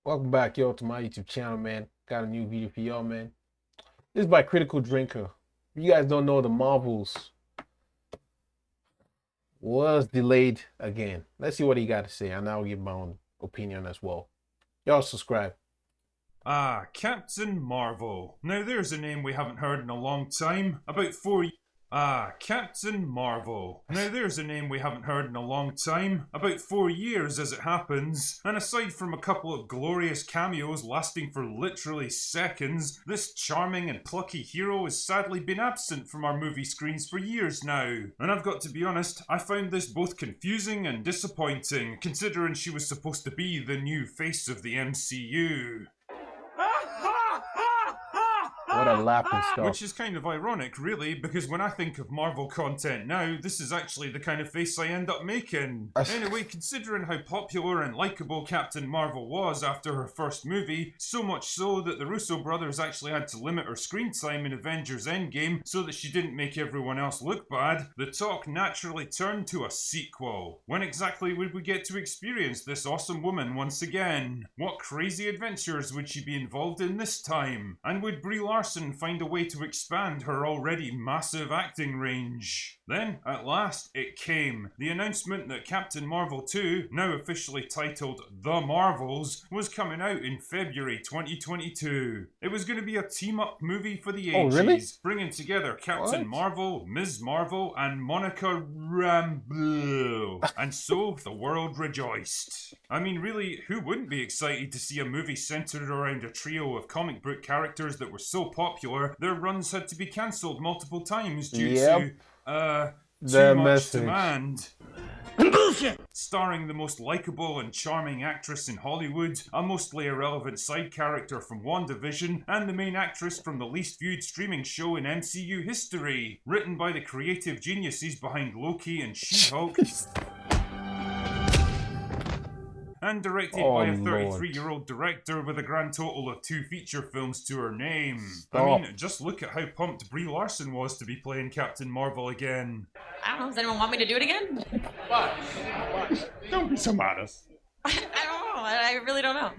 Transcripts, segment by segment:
Welcome back, yo, to my YouTube channel, man. Got a new video for y'all, man. This is by Critical Drinker. If you guys don't know, the Marvels was delayed again. Let's see what he got to say, and I'll give my own opinion as well. Y'all subscribe. Captain Marvel. Now there's a name we haven't heard in a long time. Captain Marvel. Now there's a name we haven't heard in a long time. About 4 years as it happens. And aside from a couple of glorious cameos lasting for literally seconds, this charming and plucky hero has sadly been absent from our movie screens for years now. And I've got to be honest, I found this both confusing and disappointing, considering she was supposed to be the new face of the MCU. What a laughing stock. Which is kind of ironic, really, because when I think of Marvel content now, this is actually the kind of face I end up making. Anyway, considering how popular and likeable Captain Marvel was after her first movie, so much so that the Russo brothers actually had to limit her screen time in Avengers Endgame so that she didn't make everyone else look bad, the talk naturally turned to a sequel. When exactly would we get to experience this awesome woman once again? What crazy adventures would she be involved in this time? And would Brie Larson find a way to expand her already massive acting range? Then, at last, it came. The announcement that Captain Marvel 2, now officially titled The Marvels, was coming out in February 2022. It was going to be a team-up movie for the ages, really? bringing together Captain Marvel, Ms. Marvel, and Monica Rambeau. And so, the world rejoiced. I mean, really, who wouldn't be excited to see a movie centered around a trio of comic book characters that were so popular, their runs had to be cancelled multiple times due to, too much demand. Bullshit! Starring the most likeable and charming actress in Hollywood, a mostly irrelevant side character from WandaVision, and the main actress from the least viewed streaming show in MCU history. Written by the creative geniuses behind Loki and She-Hulk. And directed by a 33-year-old director with a grand total of 2 feature films to her name. I mean, just look at how pumped Brie Larson was to be playing Captain Marvel again. I don't know, does anyone want me to do it again? What? Don't be so modest. I don't know, I really don't know.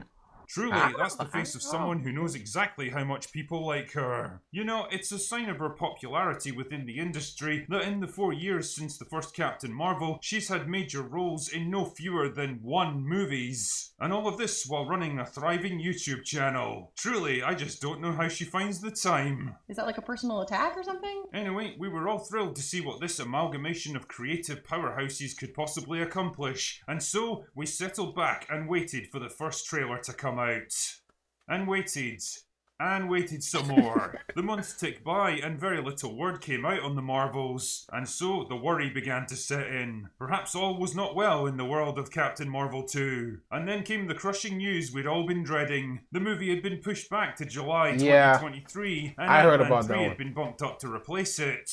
Truly, that's the face of someone who knows exactly how much people like her. You know, it's a sign of her popularity within the industry that in the 4 years since the first Captain Marvel, she's had major roles in no fewer than 1 movies. And all of this while running a thriving YouTube channel. Truly, I just don't know how she finds the time. Is that like a personal attack or something? Anyway, we were all thrilled to see what this amalgamation of creative powerhouses could possibly accomplish. And so, we settled back and waited for the first trailer to come out. And waited. And waited some more. The months ticked by and very little word came out on the Marvels, and so the worry began to set in. Perhaps all was not well in the world of Captain Marvel 2. And then came the crushing news we'd all been dreading. The movie had been pushed back to July 2023, and I heard Ant-Man about 3 that had been bumped up to replace it.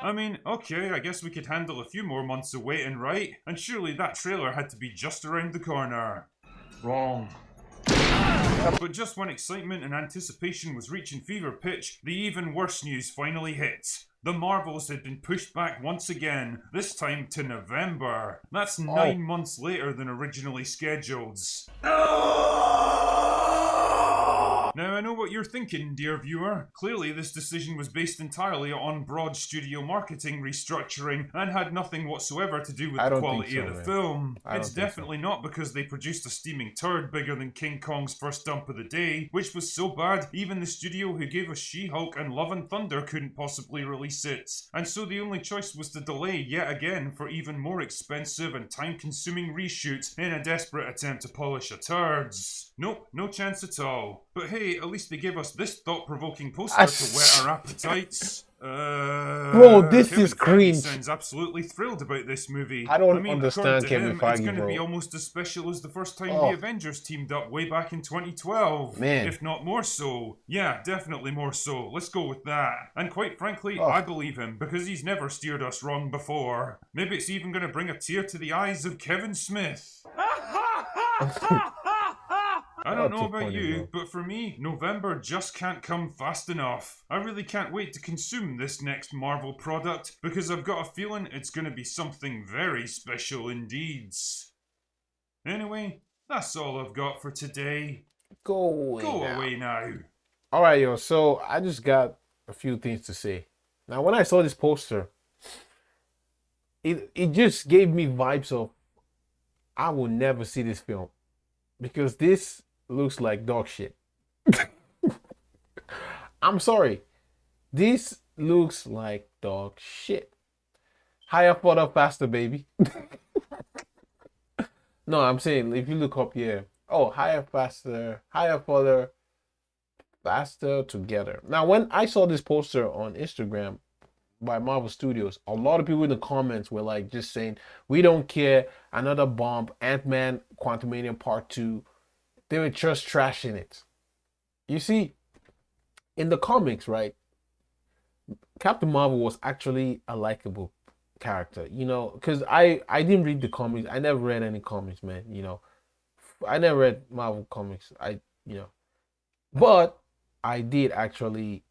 I mean, okay, I guess we could handle a few more months of waiting, right? And surely that trailer had to be just around the corner. Wrong. But just when excitement and anticipation was reaching fever pitch, the even worse news finally hit. The Marvels had been pushed back once again, this time to November. That's 9 months later than originally scheduled. Now, I know what you're thinking, dear viewer. Clearly, this decision was based entirely on broad studio marketing restructuring and had nothing whatsoever to do with the quality of the film. It's definitely not because they produced a steaming turd bigger than King Kong's first dump of the day, which was so bad even the studio who gave us She-Hulk and Love and Thunder couldn't possibly release it. And so the only choice was to delay yet again for even more expensive and time-consuming reshoots in a desperate attempt to polish a turds. Nope, no chance at all. But hey, at least they gave us this thought-provoking poster to whet our appetites. Bro, this Kevin is cringe. Feige sounds absolutely thrilled about this movie. I don't understand Kevin Feige, It's going to bro. be almost as special as the first time the Avengers teamed up way back in 2012. Man. If not more so. Yeah, definitely more so. Let's go with that. And quite frankly, I believe him, because he's never steered us wrong before. Maybe it's even going to bring a tear to the eyes of Kevin Smith. I don't Not know too about funny, you, bro. but for me, November just can't come fast enough. I really can't wait to consume this next Marvel product because I've got a feeling it's going to be something very special indeed. Anyway, that's all I've got for today. Go away Go now. away now. All right, yo. So I just got a few things to say. Now, when I saw this poster, it just gave me vibes of I will never see this film because this looks like dog shit. I'm sorry. This looks like dog shit. Higher, further, faster, baby. No, I'm saying if you look up here, oh, higher, faster, higher, further, faster, together. Now, when I saw this poster on Instagram by Marvel Studios, a lot of people in the comments were like just saying, we don't care, another bomb, Ant-Man, Quantumania Part 2. They were just trashing it. You see, in the comics, right, Captain Marvel was actually a likable character, you know, because I didn't read the comics. I never read any comics, man, you know. I never read Marvel comics. You know, but I did actually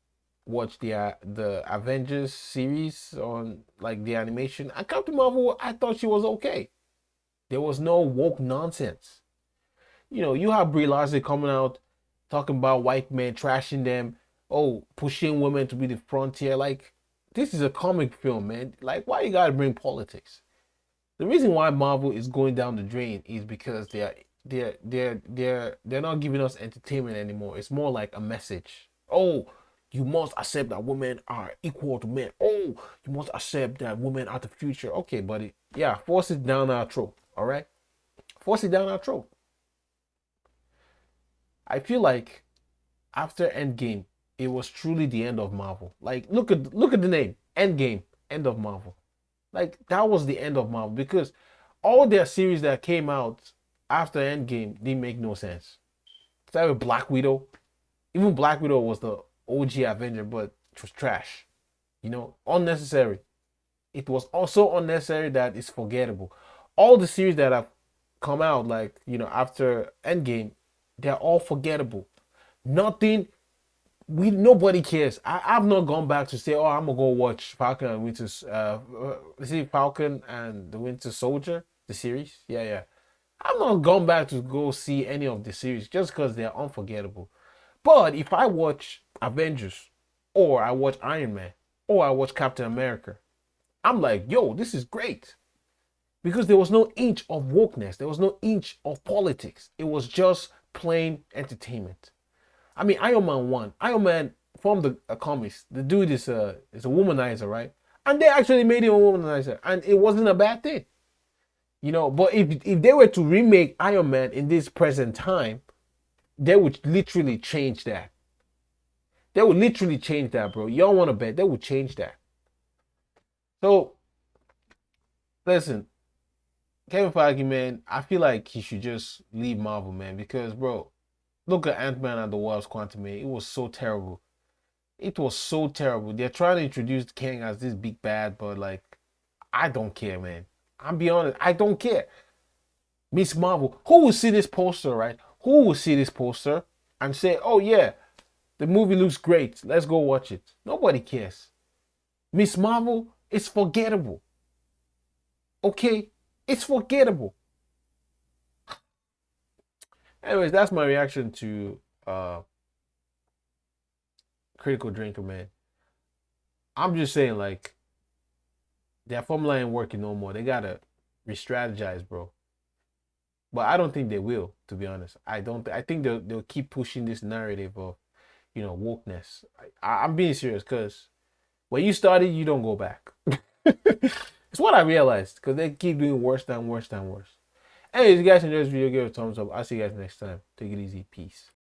watch the Avengers series on like the animation. And Captain Marvel, I thought she was okay. There was no woke nonsense. You know, you have Brie Larson coming out talking about white men, trashing them, oh, pushing women to be the frontier. Like, this is a comic film, man. Like, why you gotta bring politics? The reason why Marvel is going down the drain is because they're not giving us entertainment anymore. It's more like a message. Oh, you must accept that women are equal to men. Oh, you must accept that women are the future. Okay, buddy. Yeah, force it down our throat. All right, force it down our throat. I feel like after Endgame, it was truly the end of Marvel. Like, look at the name, Endgame, end of Marvel. Like, that was the end of Marvel because all their series that came out after Endgame didn't make no sense. Started with Black Widow. Even Black Widow was the OG Avenger, but it was trash. You know, unnecessary. It was also unnecessary that it's forgettable. All the series that have come out, like, you know, after Endgame, they're all forgettable. Nothing. Nobody cares. I've not gone back to say, oh, I'm gonna go watch Falcon and Winter. See Falcon and the Winter Soldier, the series. Yeah, yeah. I've not gone back to go see any of the series just because they're unforgettable. But if I watch Avengers, or I watch Iron Man, or I watch Captain America, I'm like, yo, this is great. Because there was no inch of wokeness, there was no inch of politics. It was just plain entertainment. I mean, Iron Man 1. Iron Man from the comics, the dude is a womanizer, right? And they actually made him a womanizer, and it wasn't a bad thing. You know, but if they were to remake Iron Man in this present time, they would literally change that. They would literally change that, bro. Y'all want to bet? They would change that. So, listen, Kevin Feige, man, I feel like he should just leave Marvel, man, because, bro, look at Ant-Man and the Wasp Quantumania. It was so terrible. It was so terrible. They're trying to introduce Kang as this big bad, but, like, I don't care, man. I'm be honest, I don't care. Miss Marvel, who will see this poster, right? Who will see this poster and say, oh yeah, the movie looks great, let's go watch it? Nobody cares. Miss Marvel, it's forgettable. Okay? It's forgettable. Anyways, that's my reaction to Critical Drinker, man. I'm just saying, like, their formula ain't working no more. They gotta re-strategize, bro. But I don't think they will, to be honest. I don't. I think they'll keep pushing this narrative of, you know, wokeness. I'm being serious because when you started, you don't go back. It's what I realized because they keep doing worse than worse than worse. Anyways, if you guys enjoyed this video, give it a thumbs up. I'll see you guys next time. Take it easy. Peace.